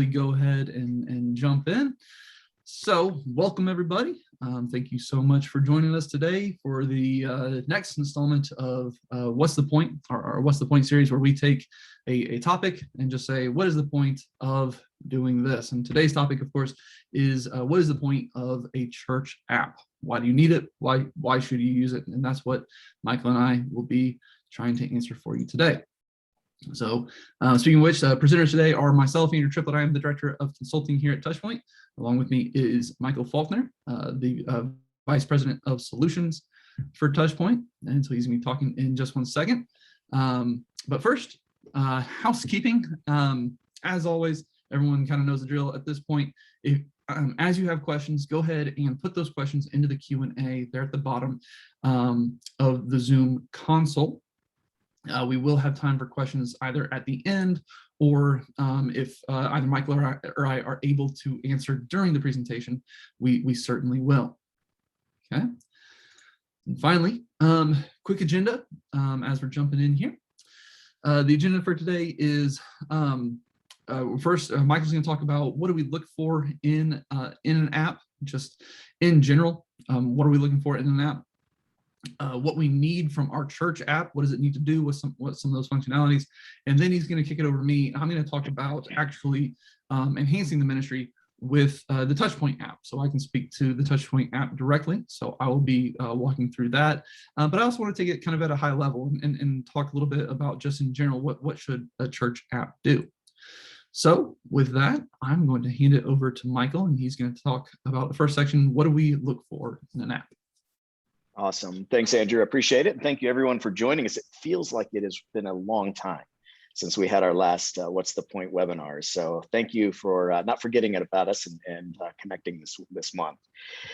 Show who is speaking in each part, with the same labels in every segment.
Speaker 1: Go ahead and jump in. So welcome everybody. Thank you so much for joining us today for the next installment of What's the Point, or What's the Point series, where we take a topic and just say, what is the point of doing this? And today's topic, of course, is what is the point of a church app? Why do you need it? Why should you use it? And that's what Michael and I will be trying to answer for you today. So speaking of which, presenters today are myself, Andrew Triplett. I am the Director of Consulting here at Touchpoint. Along with me is Michael Faulkner, the Vice President of Solutions for Touchpoint. And so he's going to be talking in just one second. But first, housekeeping. As always, everyone kind of knows the drill at this point. As you have questions, go ahead and put those questions into the Q&A there at the bottom of the Zoom console. We will have time for questions either at the end or if either Michael or I are able to answer during the presentation, we certainly will. Okay. And finally, quick agenda as we're jumping in here. The agenda for today is first, Michael's going to talk about what do we look for in an app, just in general. What are we looking for in an app? What we need from our church app, what does it need to do with some of those functionalities, and then he's going to kick it over to me. I'm going to talk about actually enhancing the ministry with the Touchpoint app, so I can speak to the Touchpoint app directly. So I will be walking through that, but I also want to take it kind of at a high level and talk a little bit about just in general what should a church app do. So with that, I'm going to hand it over to Michael, and he's going to talk about the first section. What do we look for in an app?
Speaker 2: Awesome. Thanks, Andrew. I appreciate it. And thank you, everyone, for joining us. It feels like it has been a long time since we had our last What's the Point webinars. So thank you for not forgetting about us and connecting this month.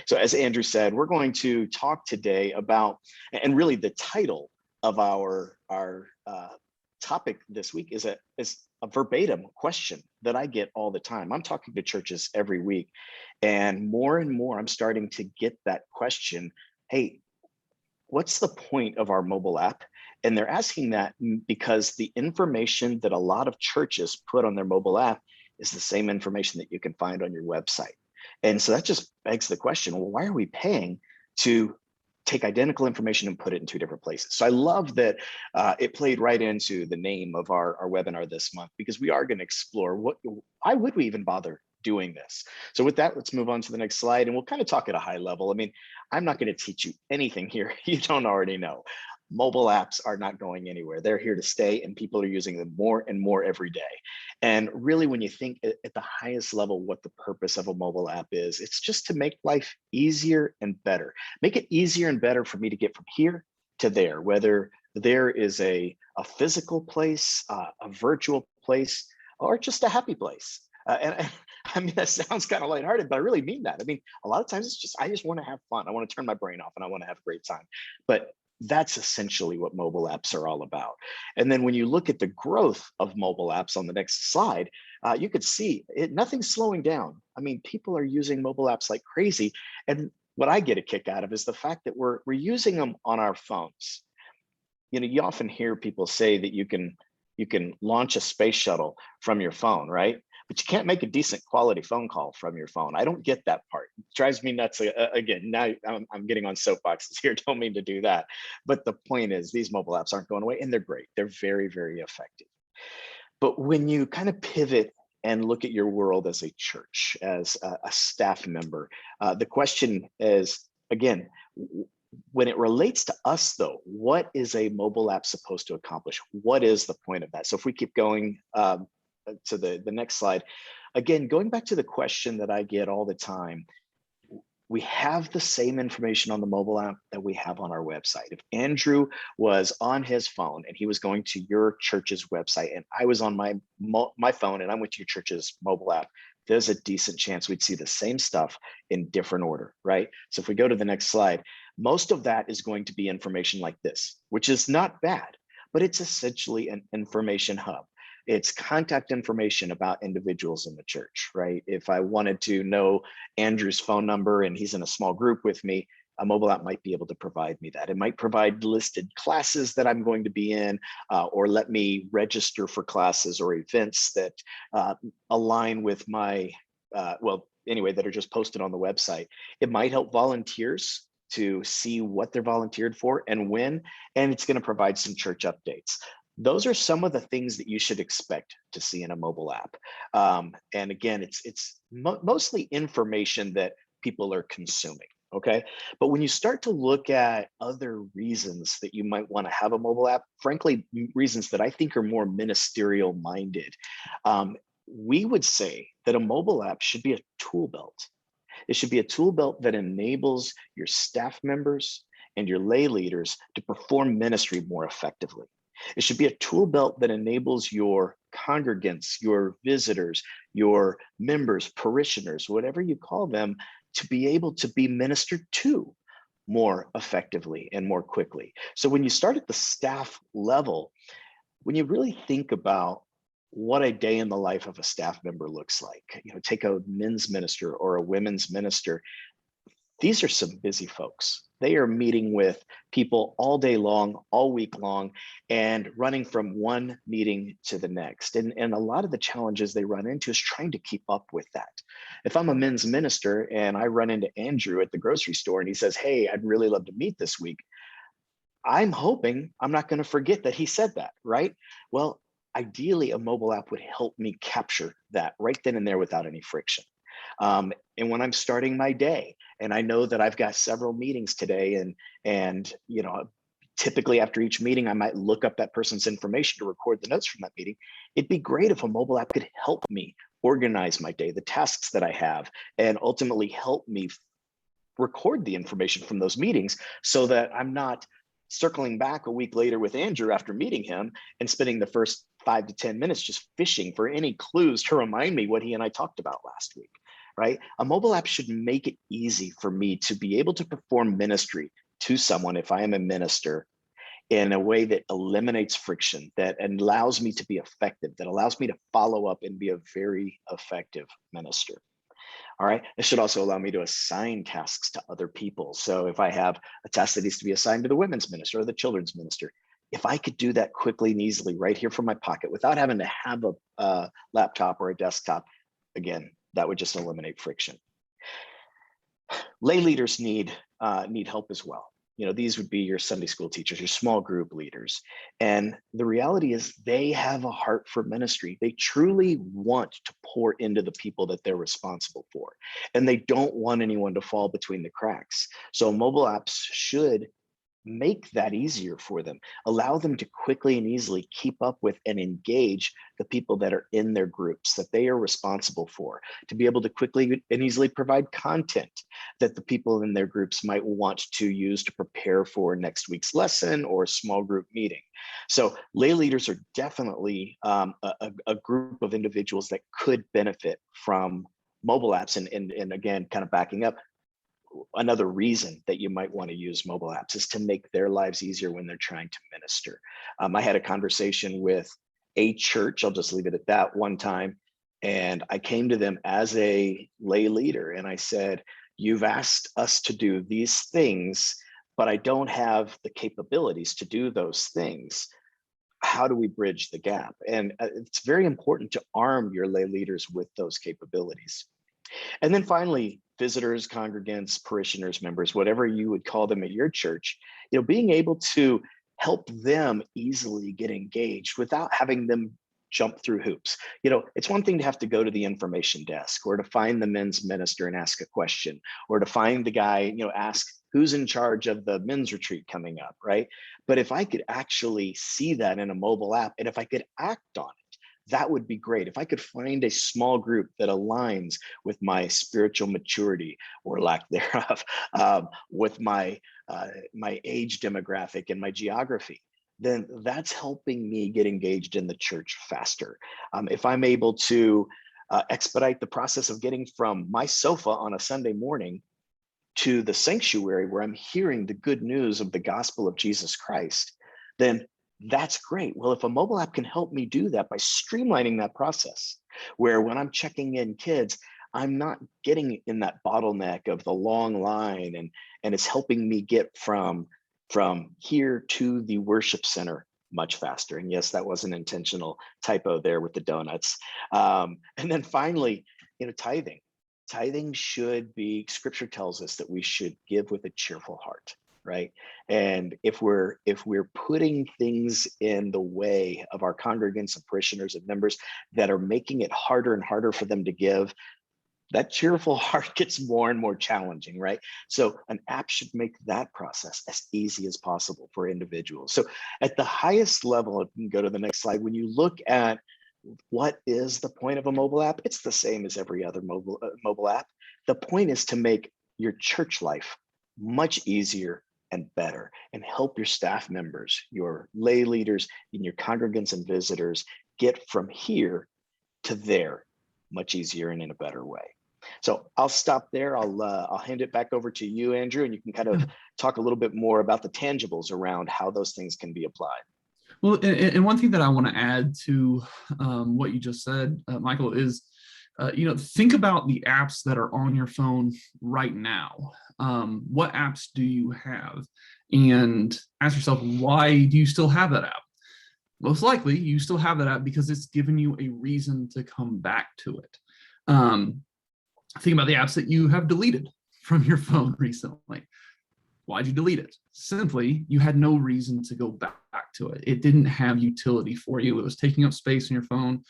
Speaker 2: So as Andrew said, we're going to talk today about, and really the title of our topic this week is a verbatim question that I get all the time. I'm talking to churches every week, and more I'm starting to get that question. Hey, what's the point of our mobile app? And they're asking that because the information that a lot of churches put on their mobile app is the same information that you can find on your website. And so that just begs the question, well, why are we paying to take identical information and put it in two different places? So I love that it played right into the name of our webinar this month, because we are going to explore why would we even bother doing this? So with that, let's move on to the next slide, and we'll kind of talk at a high level. I mean, I'm not going to teach you anything here you don't already know. Mobile apps are not going anywhere. They're here to stay, and people are using them more and more every day. And really, when you think at the highest level what the purpose of a mobile app is, it's just to make life easier and better. Make it easier and better for me to get from here to there, whether there is a physical place, a virtual place, or just a happy place. And I mean, that sounds kind of lighthearted, but I really mean that. I mean, a lot of times it's just, I just want to have fun. I want to turn my brain off and I want to have a great time. But that's essentially what mobile apps are all about. And then when you look at the growth of mobile apps on the next slide, you could see nothing's slowing down. I mean, people are using mobile apps like crazy. And what I get a kick out of is the fact that we're using them on our phones. You know, you often hear people say that you can launch a space shuttle from your phone, right? But you can't make a decent quality phone call from your phone. I don't get that part. It drives me nuts. Again, now I'm getting on soapboxes here. Don't mean to do that. But the point is, these mobile apps aren't going away, and they're great. They're very, very effective. But when you kind of pivot and look at your world as a church, as a staff member, the question is, again, when it relates to us, though, what is a mobile app supposed to accomplish? What is the point of that? So if we keep going, to the next slide. Again, going back to the question that I get all the time, we have the same information on the mobile app that we have on our website. If Andrew was on his phone and he was going to your church's website, and I was on my phone and I went to your church's mobile app, there's a decent chance we'd see the same stuff in different order, right? So if we go to the next slide, most of that is going to be information like this, which is not bad, but it's essentially an information hub. It's contact information about individuals in the church, right? If I wanted to know Andrew's phone number and he's in a small group with me, a mobile app might be able to provide me that. It might provide listed classes that I'm going to be in, or let me register for classes or events that align with my, that are just posted on the website. It might help volunteers to see what they're volunteered for and when, and it's going to provide some church updates. Those are some of the things that you should expect to see in a mobile app. And again, it's mostly information that people are consuming. Okay. But when you start to look at other reasons that you might want to have a mobile app, frankly, reasons that I think are more ministerial minded, we would say that a mobile app should be a tool belt. It should be a tool belt that enables your staff members and your lay leaders to perform ministry more effectively. It should be a tool belt that enables your congregants, your visitors, your members, parishioners, whatever you call them, to be able to be ministered to more effectively and more quickly. So when you start at the staff level, when you really think about what a day in the life of a staff member looks like, take a men's minister or a women's minister. These are some busy folks. They are meeting with people all day long, all week long, and running from one meeting to the next. And a lot of the challenges they run into is trying to keep up with that. If I'm a men's minister and I run into Andrew at the grocery store and he says, "Hey, I'd really love to meet this week," I'm hoping I'm not going to forget that he said that, right? Well, ideally, a mobile app would help me capture that right then and there without any friction. And when I'm starting my day and I know that I've got several meetings today, and typically after each meeting, I might look up that person's information to record the notes from that meeting. It'd be great if a mobile app could help me organize my day, the tasks that I have, and ultimately help me record the information from those meetings so that I'm not circling back a week later with Andrew after meeting him and spending the first 5 to 10 minutes just fishing for any clues to remind me what he and I talked about last week, right? A mobile app should make it easy for me to be able to perform ministry to someone if I am a minister in a way that eliminates friction, that allows me to be effective, that allows me to follow up and be a very effective minister. All right. It should also allow me to assign tasks to other people. So if I have a task that needs to be assigned to the women's minister or the children's minister, if I could do that quickly and easily right here from my pocket without having to have a laptop or a desktop, again, that would just eliminate friction. Lay leaders need help as well. These would be your Sunday school teachers, your small group leaders. And the reality is they have a heart for ministry. They truly want to pour into the people that they're responsible for. And they don't want anyone to fall between the cracks. So mobile apps should make that easier for them, allow them to quickly and easily keep up with and engage the people that are in their groups that they are responsible for, to be able to quickly and easily provide content that the people in their groups might want to use to prepare for next week's lesson or small group meeting. So lay leaders are definitely a group of individuals that could benefit from mobile apps. And again, kind of backing up, another reason that you might want to use mobile apps is to make their lives easier when they're trying to minister. I had a conversation with a church, I'll just leave it at that, one time, and I came to them as a lay leader and I said, "You've asked us to do these things, but I don't have the capabilities to do those things. How do we bridge the gap?" And it's very important to arm your lay leaders with those capabilities. And then finally, visitors, congregants, parishioners, members, whatever you would call them at your church, being able to help them easily get engaged without having them jump through hoops. It's one thing to have to go to the information desk or to find the men's minister and ask a question, or to find the guy, ask who's in charge of the men's retreat coming up, right? But if I could actually see that in a mobile app, and if I could act on it, that would be great. If I could find a small group that aligns with my spiritual maturity or lack thereof, with my age demographic and my geography, then that's helping me get engaged in the church faster. If I'm able to expedite the process of getting from my sofa on a Sunday morning to the sanctuary where I'm hearing the good news of the gospel of Jesus Christ, then that's great. Well, if a mobile app can help me do that by streamlining that process, where when I'm checking in kids, I'm not getting in that bottleneck of the long line, and it's helping me get from here to the worship center much faster. And yes, that was an intentional typo there with the donuts. And then finally, tithing. Tithing should be, scripture tells us that we should give with a cheerful heart, right? And if we're putting things in the way of our congregants and parishioners and members that are making it harder and harder for them to give, that cheerful heart gets more and more challenging, right? So an app should make that process as easy as possible for individuals. So at the highest level, if you can go to the next slide, when you look at what is the point of a mobile app, it's the same as every other mobile app. The point is to make your church life much easier and better, and help your staff members, your lay leaders, and your congregants and visitors get from here to there much easier and in a better way. So I'll stop there. I'll hand it back over to you, Andrew, and you can kind of talk a little bit more about the tangibles around how those things can be applied.
Speaker 1: Well, and one thing that I want to add to what you just said, Michael, is think about the apps that are on your phone right now. What apps do you have? And ask yourself, why do you still have that app? Most likely, you still have that app because it's given you a reason to come back to it. Think about the apps that you have deleted from your phone recently. Why'd you delete it? Simply, you had no reason to go back to it. It didn't have utility for you. It was taking up space in your phone.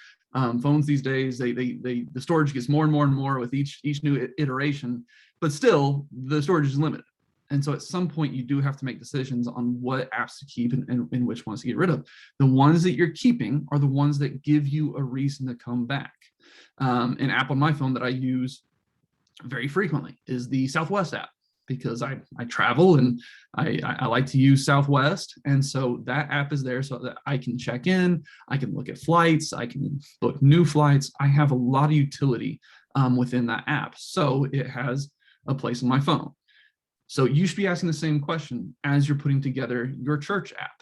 Speaker 1: Phones these days, the storage gets more and more and more with each new iteration, but still the storage is limited. And so at some point you do have to make decisions on what apps to keep and which ones to get rid of. The ones that you're keeping are the ones that give you a reason to come back. An app on my phone that I use very frequently is the Southwest app, because I travel and I like to use Southwest. And so that app is there so that I can check in, I can look at flights, I can book new flights. I have a lot of utility within that app. So it has a place on my phone. So you should be asking the same question as you're putting together your church app,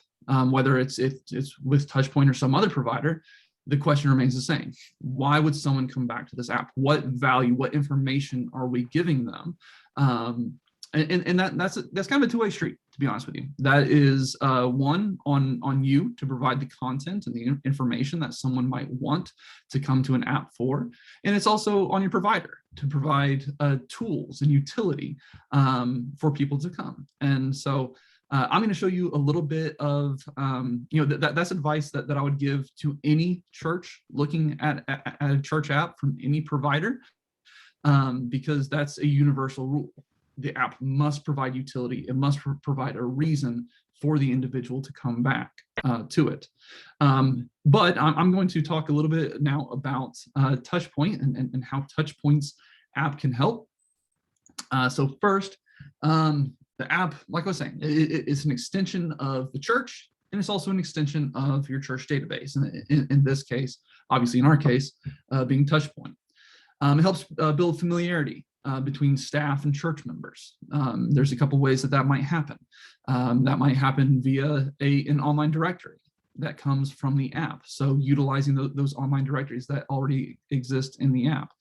Speaker 1: whether it's with Touchpoint or some other provider. The question remains the same. Why would someone come back to this app? What value, what information are we giving them? And that's kind of a two-way street, to be honest with you. That is one on you to provide the content and the information that someone might want to come to an app for, and it's also on your provider to provide tools and utility for people to come. And so I'm going to show you a little bit of that's advice that I would give to any church looking at a church app from any provider, because that's a universal rule. The app must provide utility. It must provide a reason for the individual to come back to it. But I'm going to talk a little bit now about Touchpoint and how Touchpoint's app can help. So first, the app, like I was saying, it's an extension of the church, and it's also an extension of your church database. And in this case, obviously in our case, being Touchpoint. It helps build familiarity between staff and church members. There's a couple ways that might happen. That might happen via an online directory that comes from the app. So utilizing those online directories that already exist in the app.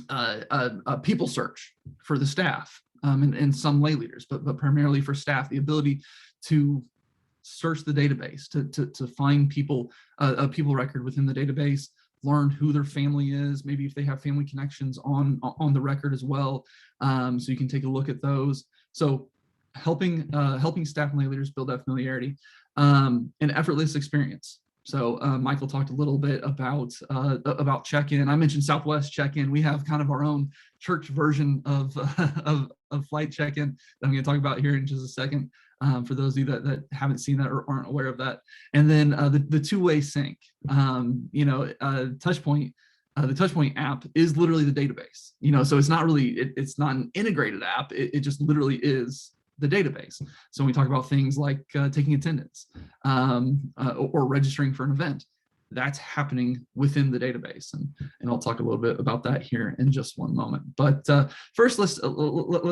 Speaker 1: A people search for the staff and some lay leaders, but primarily for staff, the ability to search the database, to find people, a people record within the database, learn who their family is, maybe if they have family connections on the record as well. So you can take a look at those. So helping staff and lay leaders build that familiarity, an effortless experience. So Michael talked a little bit about check-in. I mentioned Southwest check-in. We have kind of our own church version of flight check-in that I'm going to talk about here in just a second. For those of you that haven't seen that or aren't aware of that. And then the two-way sync. Touchpoint, the Touchpoint app is literally the database. So it's not really it's not an integrated app. It just literally is the database. So when we talk about things like taking attendance or registering for an event, that's happening within the database, and I'll talk a little bit about that here in just one moment. But first, let's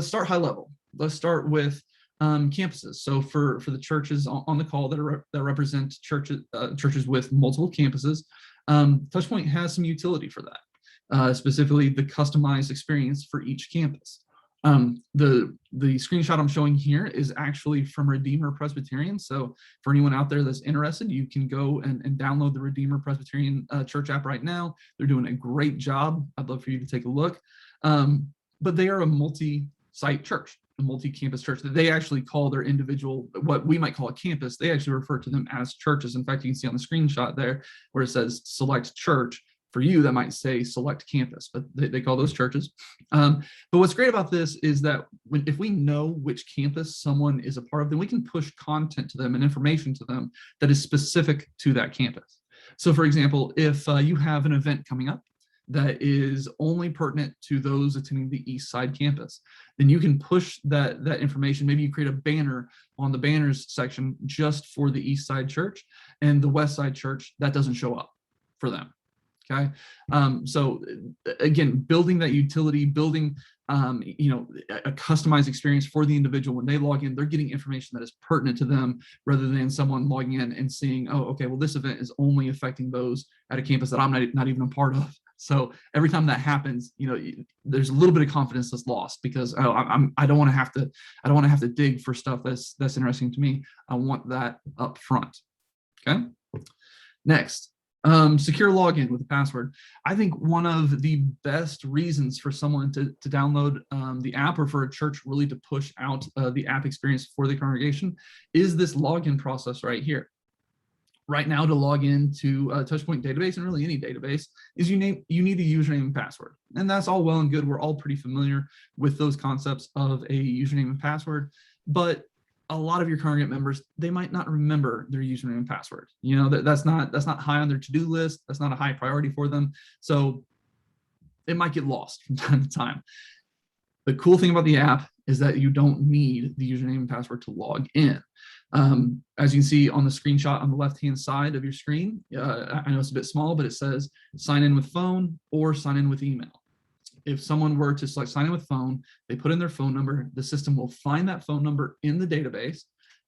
Speaker 1: start high level. Let's start with campuses. So for the churches on the call that represent churches with multiple campuses, Touchpoint has some utility for that. specifically the customized experience for each campus. The screenshot I'm showing here is actually from Redeemer Presbyterian. So for anyone out there that's interested, you can go and download the Redeemer Presbyterian Church app right now. They're doing a great job. I'd love for you to take a look. But they are a multi-site church, a multi-campus church. That they actually call their individual, what we might call a campus, they actually refer to them as churches. In fact, you can see on the screenshot there where it says select church. For you, that might say select campus, but they call those churches. But what's great about this is that if we know which campus someone is a part of, then we can push content to them and information to them that is specific to that campus. So for example, if you have an event coming up that is only pertinent to those attending the East Side campus, then you can push that information. Maybe you create a banner on the banners section just for the East Side church, and the West Side church, that doesn't show up for them. Okay, so again, building that utility, building a customized experience for the individual. When they log in, they're getting information that is pertinent to them, rather than someone logging in and seeing, oh, okay, well, this event is only affecting those at a campus that I'm not even a part of. So every time that happens, there's a little bit of confidence that's lost, because I don't want to have to dig for stuff that's interesting to me. I want that up front. Okay, next. Secure login with a password. I think one of the best reasons for someone to download the app, or for a church really to push out the app experience for the congregation, is this login process right here. Right now, to log into a Touchpoint database, and really any database, is you need a username and password. And that's all well and good. We're all pretty familiar with those concepts of a username and password, but a lot of your congregant members, they might not remember their username and password. That's not high on their to-do list. That's not a high priority for them. So it might get lost from time to time. The cool thing about the app is that you don't need the username and password to log in. As you can see on the screenshot on the left-hand side of your screen, I know it's a bit small, but it says sign in with phone or sign in with email. If someone were to select sign in with phone, they put in their phone number, the system will find that phone number in the database,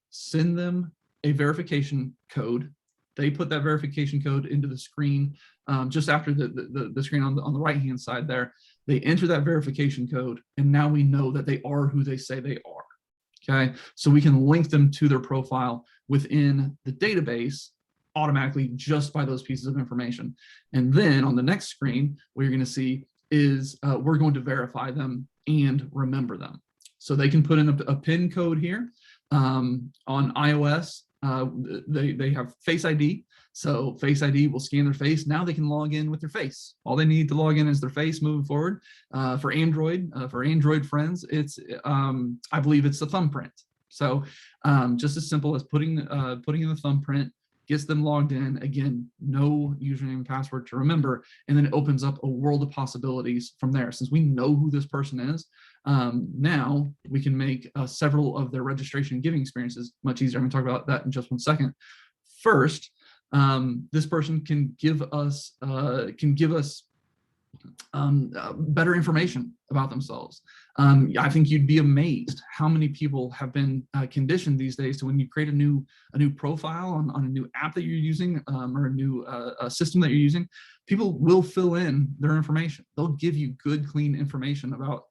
Speaker 1: send them a verification code. They put that verification code into the screen just after the screen on the right-hand side there. They enter that verification code, and now we know that they are who they say they are. Okay, so we can link them to their profile within the database automatically just by those pieces of information. And then on the next screen, what you're going to see is we're going to verify them and remember them. So they can put in a PIN code here. On iOS, they have Face ID. So Face ID will scan their face. Now they can log in with their face. All they need to log in is their face moving forward. For Android friends, it's I believe it's a thumbprint. So just as simple as putting in the thumbprint, gets them logged in. Again, no username and password to remember, and then it opens up a world of possibilities from there. Since we know who this person is, now we can make several of their registration and giving experiences much easier. I'm going to talk about that in just one second. First, this person can give us better information about themselves. I think you'd be amazed how many people have been conditioned these days to, when you create a new profile on a new app that you're using, or a new system that you're using, people will fill in their information. They'll give you good, clean information about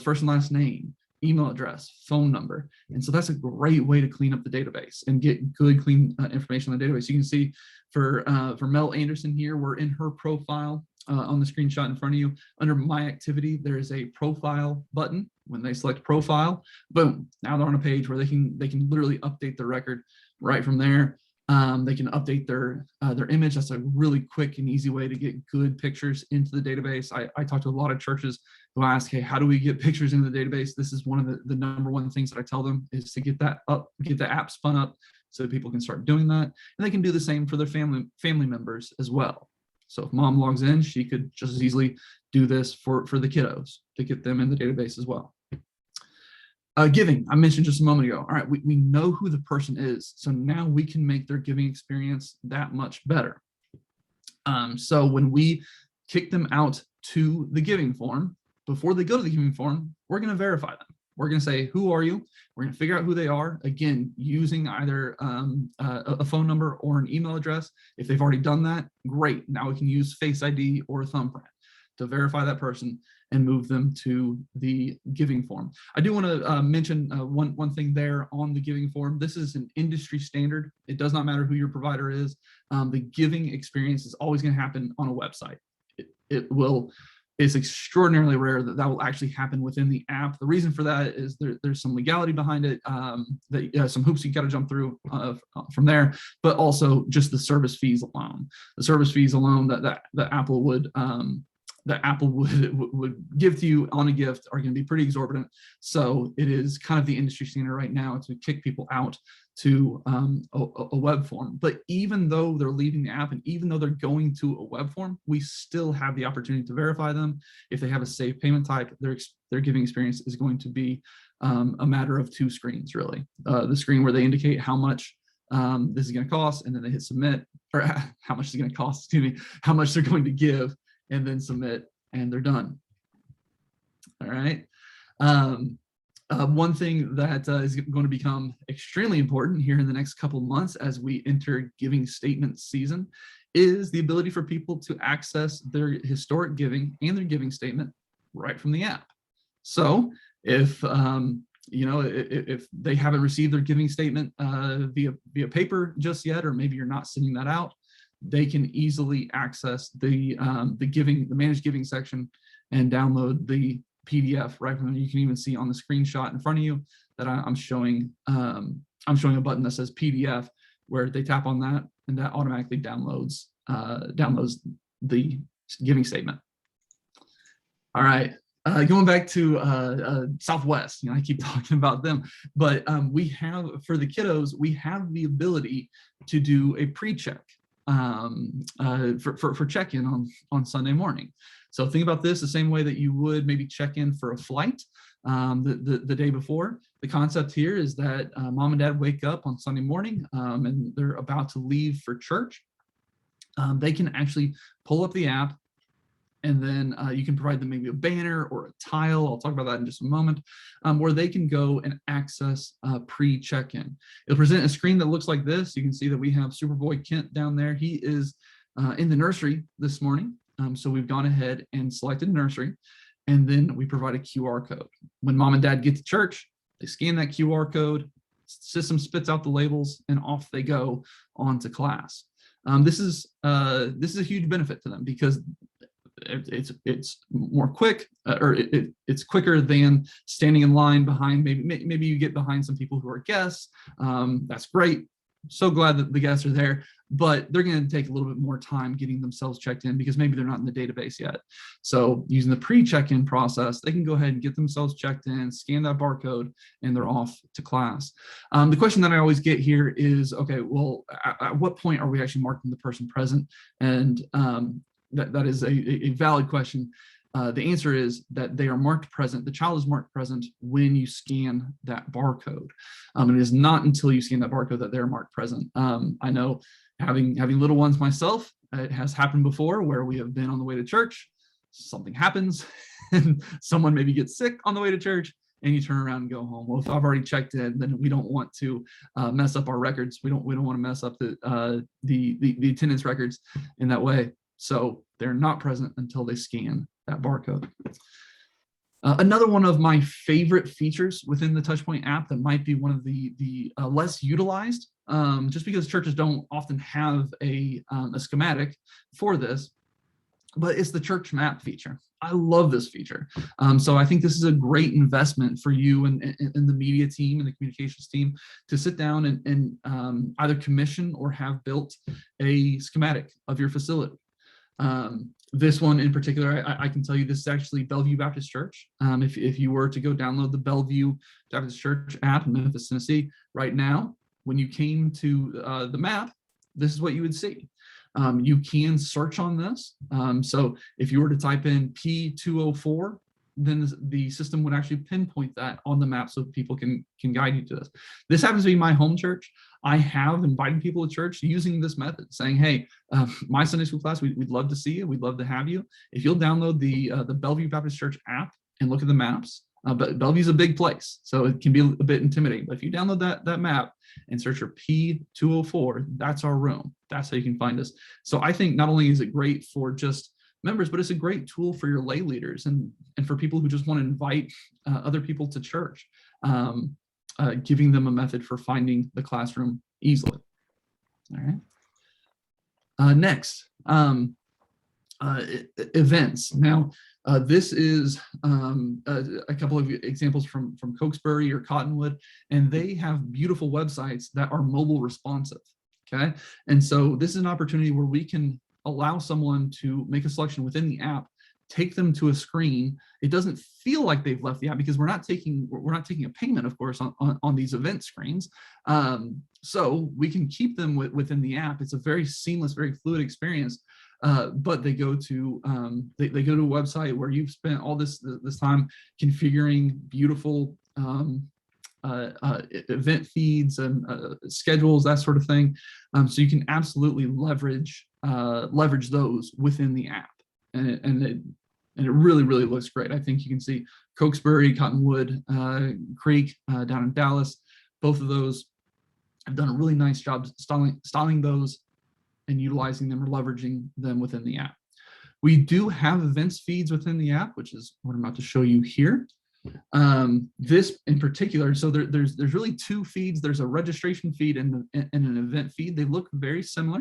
Speaker 1: first and last name, email address, phone number. And so that's a great way to clean up the database and get good, clean information on the database. You can see for Mel Anderson here, we're in her profile. On the screenshot in front of you, under My Activity, there is a profile button. When they select profile, boom, now they're on a page where they can literally update their record right from there. They can update their image. That's a really quick and easy way to get good pictures into the database. I talk to a lot of churches who ask, hey, how do we get pictures into the database? This is one of the number one things that I tell them, is to get the app spun up so people can start doing that. And they can do the same for their family members as well. So if mom logs in, she could just as easily do this for the kiddos to get them in the database as well. Giving, I mentioned just a moment ago. All right, we know who the person is, so now we can make their giving experience that much better. So when we kick them out to the giving form, before they go to the giving form, we're going to verify them. We're going to say, who are you? We're going to figure out who they are, again, using either a phone number or an email address. If they've already done that, great. Now we can use Face ID or a thumbprint. to verify that person and move them to the giving form. I do want to mention one thing there on the giving form. This is an industry standard. It does not matter who your provider is. The giving experience is always going to happen on a website. It's extraordinarily rare that will actually happen within the app. The reason for that is there's some legality behind it, some hoops you got to jump through from there, but also just the service fees alone. The service fees alone that Apple would give to you on a gift are going to be pretty exorbitant. So it is kind of the industry standard right now to kick people out to a web form. But even though they're leaving the app and even though they're going to a web form, we still have the opportunity to verify them. If they have a safe payment type, their giving experience is going to be a matter of two screens, really. The screen where they indicate how much this is going to cost, and then they hit submit, or how much is going to cost, excuse me, how much they're going to give, and then submit, and they're done. All right. One thing that is going to become extremely important here in the next couple of months as we enter giving statement season is the ability for people to access their historic giving and their giving statement right from the app. So if if they haven't received their giving statement via paper just yet, or maybe you're not sending that out, they can easily access the managed giving section and download the PDF right from there. You can even see on the screenshot in front of you that I'm showing a button that says PDF, where they tap on that and that automatically downloads the giving statement. All right. Going back to Southwest, I keep talking about them, but we have, for the kiddos, we have the ability to do a pre-check for check-in on Sunday morning. So think about this the same way that you would maybe check in for a flight the day before. The concept here is that mom and dad wake up on Sunday morning and they're about to leave for church. They can actually pull up the app, and then you can provide them maybe a banner or a tile. I'll talk about that in just a moment, where they can go and access pre-check-in. It'll present a screen that looks like this. You can see that we have Superboy Kent down there. He is in the nursery this morning. So we've gone ahead and selected nursery, and then we provide a QR code. When mom and dad get to church, they scan that QR code, system spits out the labels, and off they go on to class. This is a huge benefit to them because it's more quick, or it's quicker than standing in line behind. Maybe you get behind some people who are guests. That's great. So glad that the guests are there, but they're going to take a little bit more time getting themselves checked in because maybe they're not in the database yet. So using the pre-check-in process, they can go ahead and get themselves checked in, scan that barcode, and they're off to class. The question that I always get here is, okay, well, at what point are we actually marking the person present? And that is a valid question. The answer is that they are marked present. The child is marked present when you scan that barcode. It is not until you scan that barcode that they're marked present. I know having little ones myself, it has happened before where we have been on the way to church, something happens, and someone maybe gets sick on the way to church, and you turn around and go home. Well, if I've already checked in, then we don't want to mess up our records. We don't want to mess up the attendance records in that way. So they're not present until they scan that barcode. Another one of my favorite features within the Touchpoint app that might be one of the less utilized, just because churches don't often have a schematic for this, but it's the church map feature. I love this feature. So I think this is a great investment for you and the media team and the communications team to sit down and either commission or have built a schematic of your facility. This one in particular, I can tell you this is actually Bellevue Baptist Church. If you were to go download the Bellevue Baptist Church app in Memphis, Tennessee, right now, when you came to the map, this is what you would see. You can search on this. So if you were to type in P204, then the system would actually pinpoint that on the map so people can guide you to this. This happens to be my home church. I have invited people to church using this method, saying, hey, my Sunday school class, we'd love to see you. We'd love to have you. If you'll download the Bellevue Baptist Church app and look at the maps, but Bellevue's a big place, so it can be a bit intimidating. But if you download that map and search for P204, that's our room. That's how you can find us. So I think not only is it great for just members, but it's a great tool for your lay leaders and for people who just want to invite other people to church, giving them a method for finding the classroom easily. All right. Next, events. Now, this is a couple of examples from Cokesbury or Cottonwood, and they have beautiful websites that are mobile responsive. Okay, and so this is an opportunity where we can allow someone to make a selection within the app, take them to a screen. It doesn't feel like they've left the app because we're not taking a payment, of course, on these event screens. So we can keep them within the app. It's a very seamless, very fluid experience. But they go to they go to a website where you've spent all this time configuring beautiful event feeds and schedules, that sort of thing. So you can absolutely leverage those within the app, and it really looks great. I think you can see Cokesbury, Cottonwood Creek down in Dallas. Both of those have done a really nice job styling those and utilizing them or leveraging them within the app. We do have events feeds within the app, which is what I'm about to show you here. This in particular, so there's really two feeds. There's a registration feed and an event feed. They look very similar.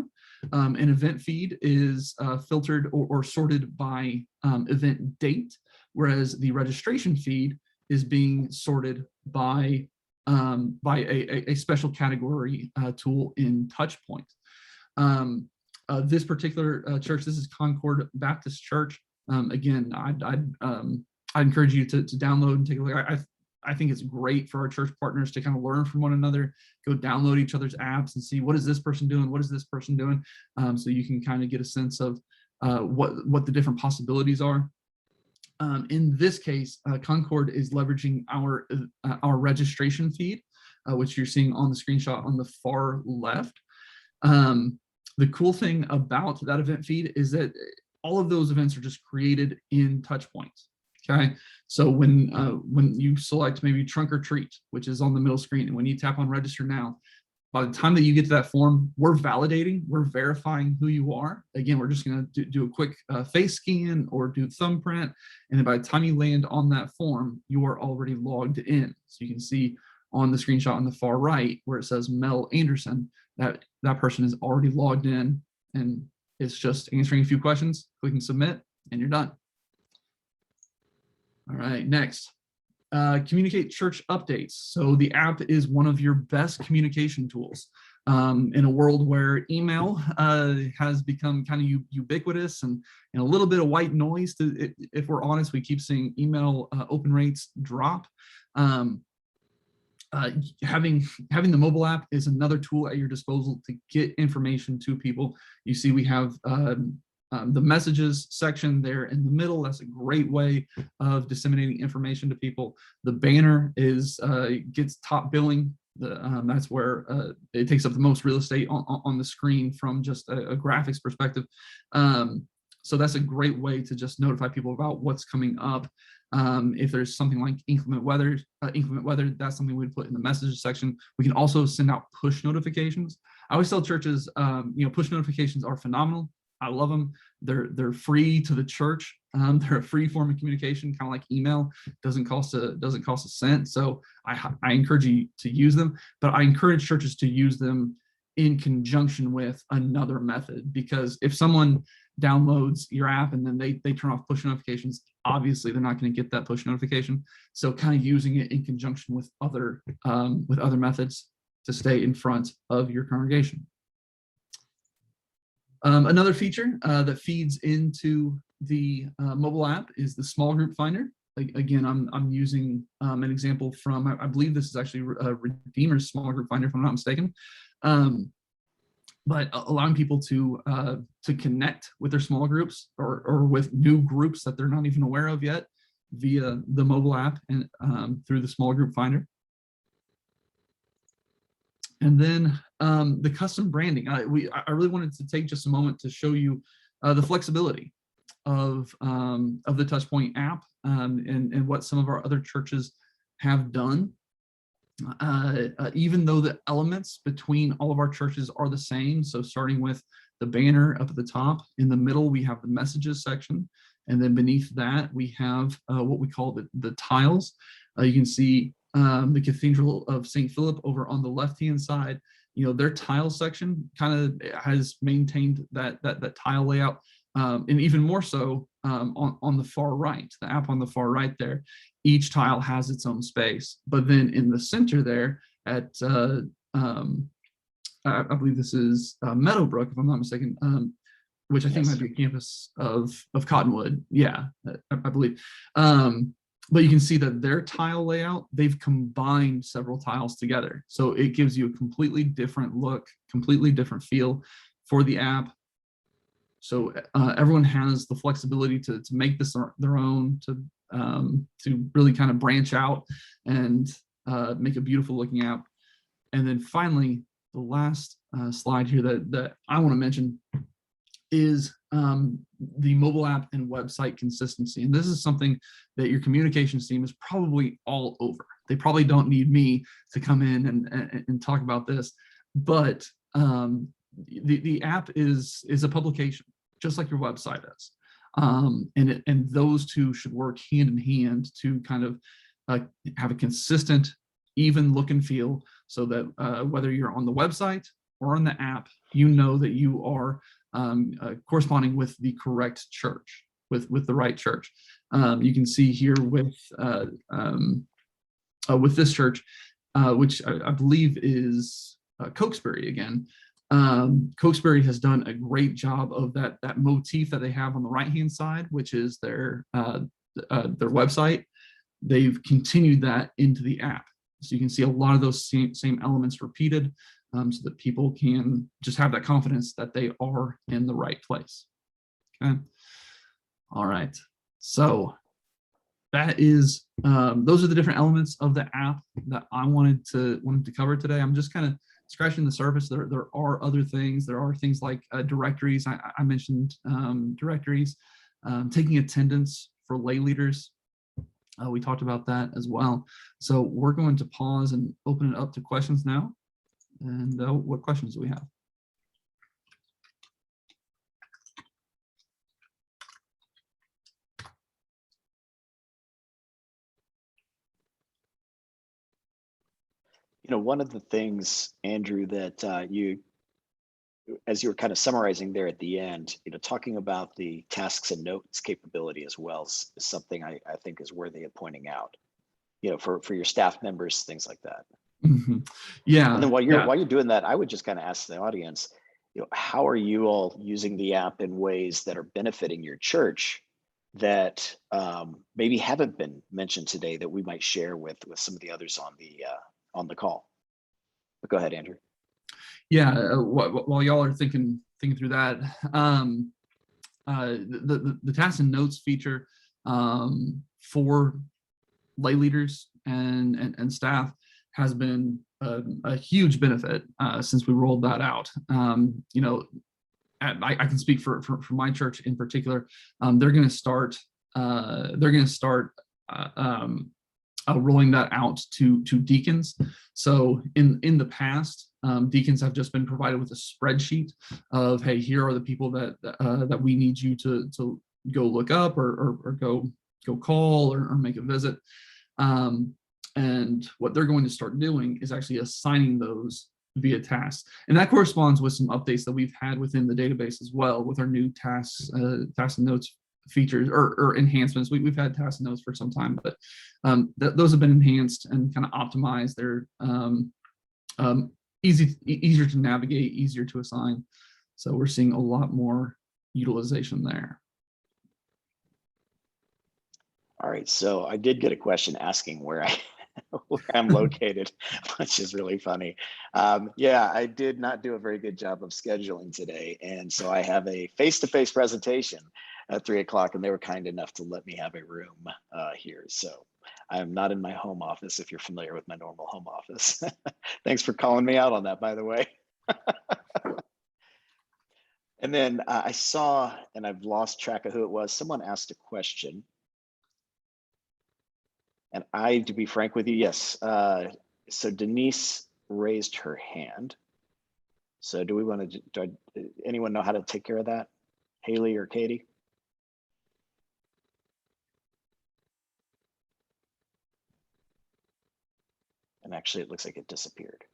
Speaker 1: An event feed is filtered or sorted by event date, whereas the registration feed is being sorted by a special category tool in Touchpoint. This particular church, this is Concord Baptist Church. Again, I'd encourage you to download and take a look. I think it's great for our church partners to kind of learn from one another, go download each other's apps and see what is this person doing, what is this person doing, so you can kind of get a sense of what the different possibilities are. In this case, Concord is leveraging our registration feed, which you're seeing on the screenshot on the far left. The cool thing about that event feed is that all of those events are just created in Touchpoint. Okay, so when you select maybe trunk or treat, which is on the middle screen, and when you tap on register now, by the time that you get to that form, we're verifying who you are. Again, we're just going to do a quick face scan or do thumbprint, and then by the time you land on that form, you are already logged in. So you can see on the screenshot on the far right where it says Mel Anderson, that person is already logged in, and it's just answering a few questions, clicking submit, and you're done. All right, next, communicate church updates. So the app is one of your best communication tools in a world where email has become kind of ubiquitous and a little bit of white noise. If we're honest, we keep seeing email open rates drop. Having the mobile app is another tool at your disposal to get information to people. You see we have the messages section there in the middle. That's a great way of disseminating information to people. The banner gets top billing. That's where it takes up the most real estate on the screen from just a graphics perspective. So that's a great way to just notify people about what's coming up. If there's something like inclement weather, that's something we'd put in the messages section. We can also send out push notifications. I always tell churches, push notifications are phenomenal. I love them. They're free to the church. They're a free form of communication, kind of like email. Doesn't cost a cent. So I encourage you to use them, but I encourage churches to use them in conjunction with another method, because if someone downloads your app and then they turn off push notifications, obviously they're not going to get that push notification. So kind of using it in conjunction with other methods to stay in front of your congregation. Another feature that feeds into the mobile app is the small group finder. Again, I'm using an example from, I believe this is actually Redeemer's small group finder, if I'm not mistaken. But allowing people to connect with their small groups or with new groups that they're not even aware of yet via the mobile app and through the small group finder. And then the custom branding. I really wanted to take just a moment to show you the flexibility of the Touchpoint app and what some of our other churches have done. Even though the elements between all of our churches are the same, so starting with the banner up at the top. In the middle, we have the messages section. And then beneath that, we have what we call the tiles. You can see the Cathedral of St. Philip over on the left-hand side. Their tile section kind of has maintained that tile layout, and even more so on the far right, the app on the far right there. Each tile has its own space, but then in the center there at I believe this is Meadowbrook, if I'm not mistaken, which I think might be a campus of Cottonwood. Yeah, I believe. But you can see that their tile layout, they've combined several tiles together. So it gives you a completely different look, completely different feel for the app. So everyone has the flexibility to make this their own, to really kind of branch out and make a beautiful looking app. And then finally, the last slide here that I want to mention is the mobile app and website consistency. And this is something that your communications team is probably all over. They probably don't need me to come in and talk about this, but the app is a publication, just like your website is. And those two should work hand in hand to kind of have a consistent, even look and feel, so that whether you're on the website or on the app, you know that you are corresponding with the correct church, with the right church. You can see here with this church, which I believe is Cokesbury again. Cokesbury has done a great job of that motif that they have on the right-hand side, which is their website. They've continued that into the app. So you can see a lot of those same elements repeated, so that people can just have that confidence that they are in the right place. Okay. All right. So that is those are the different elements of the app that I wanted to cover today. I'm just kind of scratching the surface. There are other things. There are things like directories. I mentioned directories, taking attendance for lay leaders. We talked about that as well. So we're going to pause and open it up to questions now. And what questions do we have?
Speaker 2: One of the things, Andrew, that as you were kind of summarizing there at the end, talking about the tasks and notes capability as well is something I think is worthy of pointing out, for your staff members, things like that.
Speaker 1: Mm-hmm. Yeah.
Speaker 2: And then while you're doing that, I would just kind of ask the audience, how are you all using the app in ways that are benefiting your church that maybe haven't been mentioned today that we might share with some of the others on the call? But go ahead, Andrew.
Speaker 1: Yeah. While y'all are thinking through that, the tasks and notes feature for lay leaders and staff has been a huge benefit since we rolled that out. I can speak for my church in particular. They're going to start rolling that out to deacons. So in the past, deacons have just been provided with a spreadsheet of, hey, here are the people that we need you to go look up or go call or make a visit. And what they're going to start doing is actually assigning those via tasks. And that corresponds with some updates that we've had within the database as well with our new tasks and notes features or enhancements. We've had tasks and notes for some time, but those have been enhanced and kind of optimized. They're easier to navigate, easier to assign. So we're seeing a lot more utilization there. All
Speaker 2: right, so I did get a question asking where I'm located, which is really funny. Yeah, I did not do a very good job of scheduling today. And so I have a face-to-face presentation at 3 o'clock, and they were kind enough to let me have a room here. So I'm not in my home office, if you're familiar with my normal home office. Thanks for calling me out on that, by the way. And then I saw, and I've lost track of who it was, someone asked a question. And to be frank with you, yes. So Denise raised her hand. So do we want to, anyone know how to take care of that? Haley or Katie? And actually, it looks like it disappeared.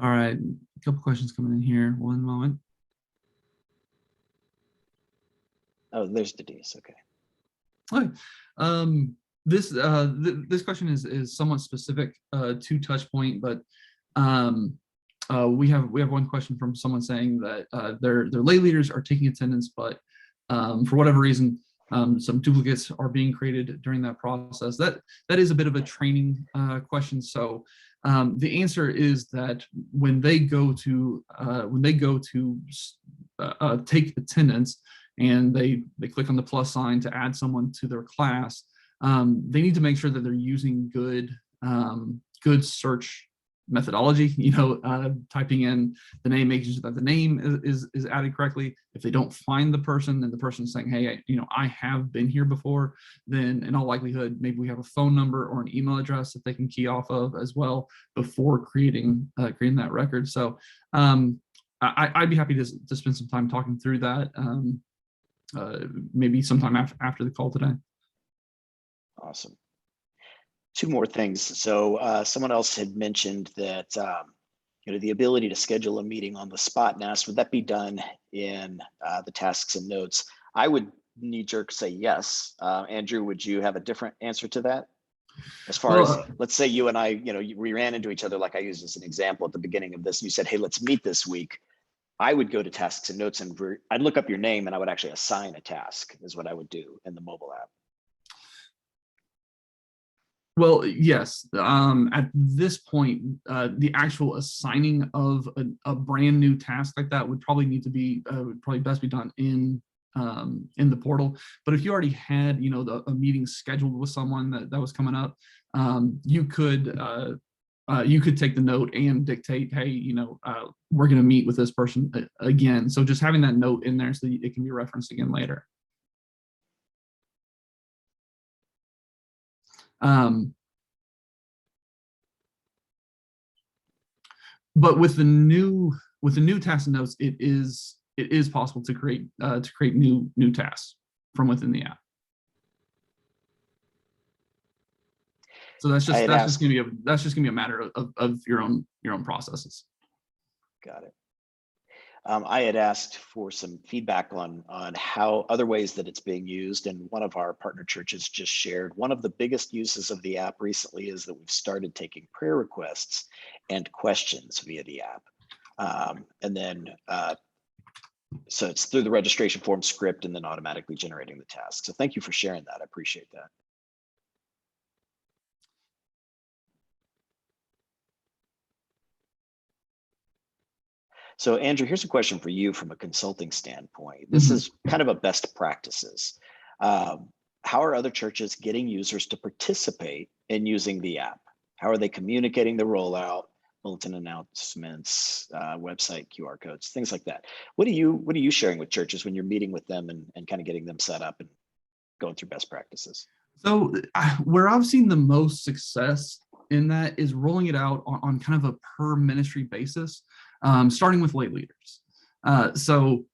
Speaker 1: All right, a couple questions coming in here. One moment.
Speaker 2: Oh, there's Denise. Okay.
Speaker 1: Okay. This question is somewhat specific to Touchpoint, but we have one question from someone saying that their lay leaders are taking attendance, but for whatever reason, some duplicates are being created during that process. That is a bit of a training question. So the answer is that when they go to take attendance and they click on the plus sign to add someone to their class, they need to make sure that they're using good search methodology, typing in the name, making sure that the name is added correctly. If they don't find the person and the person's saying, hey, I have been here before, then in all likelihood, maybe we have a phone number or an email address that they can key off of as well before creating that record. So I'd be happy to spend some time talking through that, maybe sometime after the call today.
Speaker 2: Awesome. Two more things. So someone else had mentioned that the ability to schedule a meeting on the spot and asked, would that be done in the tasks and notes? I would knee-jerk say yes. Andrew, would you have a different answer to that? As far as, let's say you and I, we ran into each other, like I used as an example at the beginning of this, and you said, hey, let's meet this week. I would go to tasks and notes and I'd look up your name and I would actually assign a task is what I would do in the mobile app.
Speaker 1: Well, yes. At this point, the actual assigning of a brand new task like that would probably need to be would probably best be done in the portal. But if you already had a meeting scheduled with someone that was coming up, you could take the note and dictate, hey, we're going to meet with this person again. So just having that note in there so that it can be referenced again later. But with the new tasks and notes, it is possible to create new tasks from within the app. So that's just gonna be a matter of your own processes.
Speaker 2: Got it. I had asked for some feedback on how other ways that it's being used, and one of our partner churches just shared one of the biggest uses of the app recently is that we've started taking prayer requests and questions via the app, and then so it's through the registration form script and then automatically generating the task. So thank you for sharing that. I appreciate that. So Andrew, here's a question for you from a consulting standpoint. This is kind of a best practices. How are other churches getting users to participate in using the app? How are they communicating the rollout, bulletin announcements, website QR codes, things like that? What are you sharing with churches when you're meeting with them and kind of getting them set up and going through best practices? So
Speaker 1: where I've seen the most success in that is rolling it out on kind of a per ministry basis. Starting with lay leaders. So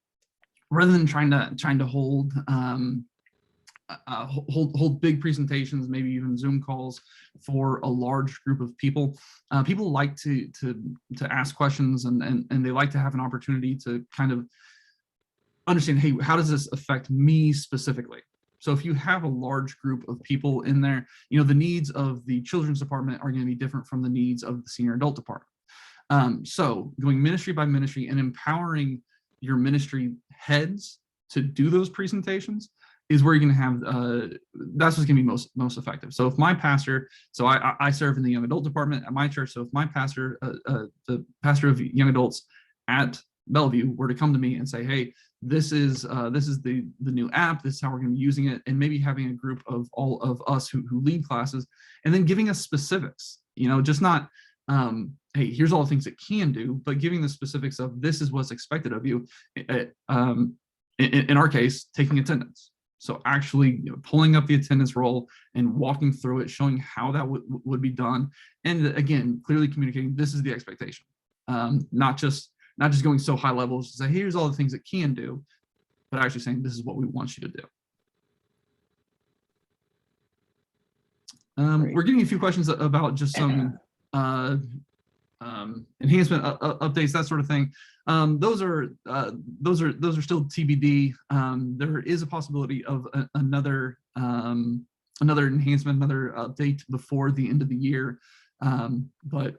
Speaker 1: rather than trying to hold big presentations, maybe even Zoom calls for a large group of people, people like to ask questions and they like to have an opportunity to kind of understand, hey, how does this affect me specifically? So if you have a large group of people in there, the needs of the children's department are going to be different from the needs of the senior adult department. So going ministry by ministry and empowering your ministry heads to do those presentations is where you're going to have, that's what's going to be most effective. So if my pastor, so I serve in the young adult department at my church. So if my pastor, the pastor of young adults at Bellevue were to come to me and say, hey, this is the new app, this is how we're going to be using it, and maybe having a group of all of us who lead classes, and then giving us specifics, just not, hey, here's all the things it can do, but giving the specifics of this is what's expected of you. In our case, taking attendance. So actually pulling up the attendance roll and walking through it, showing how that would be done. And again, clearly communicating this is the expectation, not just going so high levels to say, here's all the things it can do, but actually saying this is what we want you to do. We're getting a few questions about just some enhancement updates, that sort of thing. Those are still TBD. There is a possibility of another enhancement, another update before the end of the year, but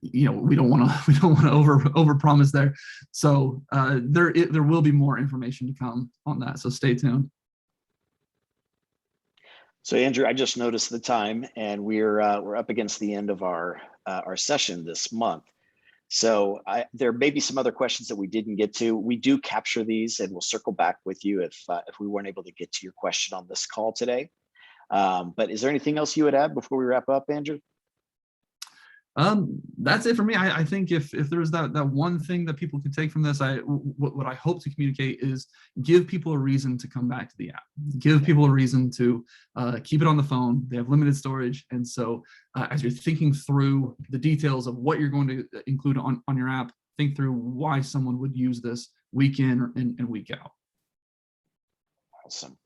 Speaker 1: we don't want to over promise there. So there will be more information to come on that. So stay tuned.
Speaker 2: So Andrew, I just noticed the time, and we're up against the end of our session this month. So there may be some other questions that we didn't get to. We do capture these, and we'll circle back with you if we weren't able to get to your question on this call today. But is there anything else you would add before we wrap up, Andrew?
Speaker 1: That's it for me. I think if there's that one thing that people can take from this, what I hope to communicate is give people a reason to come back to the app. Give people a reason to keep it on the phone. They have limited storage, and so as you're thinking through the details of what you're going to include on your app, think through why someone would use this week in and week out.
Speaker 2: Awesome.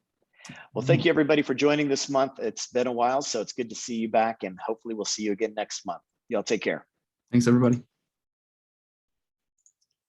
Speaker 2: Well, thank you everybody for joining this month. It's been a while, so it's good to see you back, and hopefully we'll see you again next month. Y'all take care.
Speaker 1: Thanks, everybody.